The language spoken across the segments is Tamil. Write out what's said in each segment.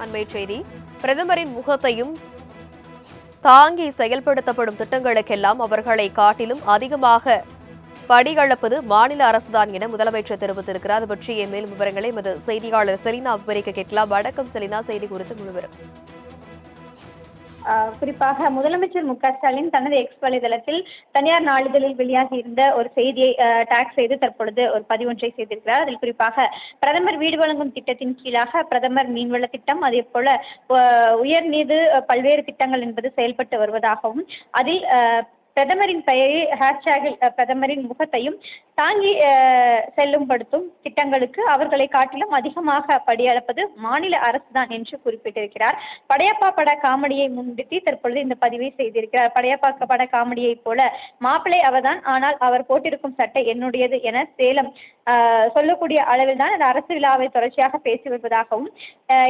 அண்மை செய்தி. பிரதமரின் முகத்தையும் தாங்கி செயல்படுத்தப்படும் திட்டங்களுக்கெல்லாம் அவர்களை காட்டிலும் அதிகமாக படிகளப்பது மாநில அரசுதான் என முதலமைச்சர் தெரிவித்திருக்கிறார். அது பற்றிய மேலும் விவரங்களை எமது செய்தியாளர் செலினா விவரிக்க கேட்கலாம். வணக்கம் செலினா, செய்தி குறித்து முழுவதும். குறிப்பாக முதலமைச்சர் மு.க.ஸ்டாலின் தனது எக்ஸ் வலைதளத்தில் தனியார் நாளிதழில் வெளியாகியிருந்த ஒரு செய்தியை டாக் செய்து தற்பொழுது ஒரு பதிவொன்றை செய்திருக்கிறார். அதில் குறிப்பாக பிரதமர் வீடு வழங்கும் திட்டத்தின் கீழாக பிரதமர் மீன்வள திட்டம், அதே போல உயர்நீது பல்வேறு திட்டங்கள் என்பது செயல்பட்டு வருவதாகவும், அதில் பிரதமரின் பெயரில் ஹேஷ்டேகில் பிரதமரின் முகத்தையும் தாங்கி செல்லும்படுத்தும் திட்டங்களுக்கு அவர்களை காட்டிலும் அதிகமாக படியளப்பது மாநில அரசுதான் என்று குறிப்பிட்டிருக்கிறார். படையப்பா பட காமெடியை முன்னிறுத்தி தற்பொழுது இந்த பதிவை செய்திருக்கிறார். படையப்பா பட காமெடியை போல மாப்பிள்ளை அவர்தான், ஆனால் அவர் போட்டிருக்கும் சட்டை என்னுடையது என சேலம் சொல்லக்கூடிய அளவில் தான் அந்த அரசு விழாவை தொடர்ச்சியாக பேசி வருவதாகவும்,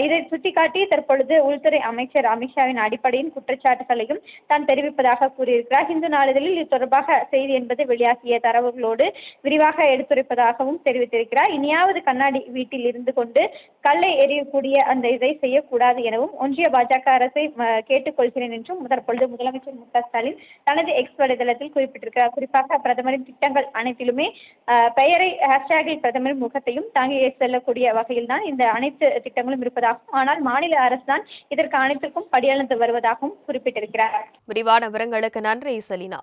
இதை சுட்டிக்காட்டி தற்பொழுது உள்துறை அமைச்சர் அமித்ஷாவின் அடிப்படையின் குற்றச்சாட்டுகளையும் தான் தெரிவிப்பதாக கூறியிருக்கிறார். இந்து நாளிதழில் இது தொடர்பாக செய்தி என்பது வெளியாகிய தரவுகளோடு விரிவாக எடுத்துரைப்பதாகவும் தெரிவித்திருக்கிறார். இனியாவது கண்ணாடி வீட்டில் இருந்து கொண்டு கல்லை எறியக்கூடிய அந்த இதை செய்யக்கூடாது எனவும் ஒன்றிய பாஜக அரசை கேட்டுக்கொள்கிறேன் என்றும் தற்பொழுது முதலமைச்சர் மு.க.ஸ்டாலின் தனது எக்ஸ் வலைதளத்தில் குறிப்பிட்டிருக்கிறார். குறிப்பாக பிரதமரின் திட்டங்கள் அனைத்திலுமே பெயரை ஹேஷ்டேகில் பிரதமரின் முகத்தையும் தாங்கி செல்லக்கூடிய வகையில் தான் இந்த அனைத்து திட்டங்களும் இருப்பதாகவும், ஆனால் மாநில அரசு தான் இதற்கு அனைத்திற்கும் படியளந்து வருவதாகவும் குறிப்பிட்டிருக்கிறார். விரிவான விவரங்களுக்கு நன்றி செலினா.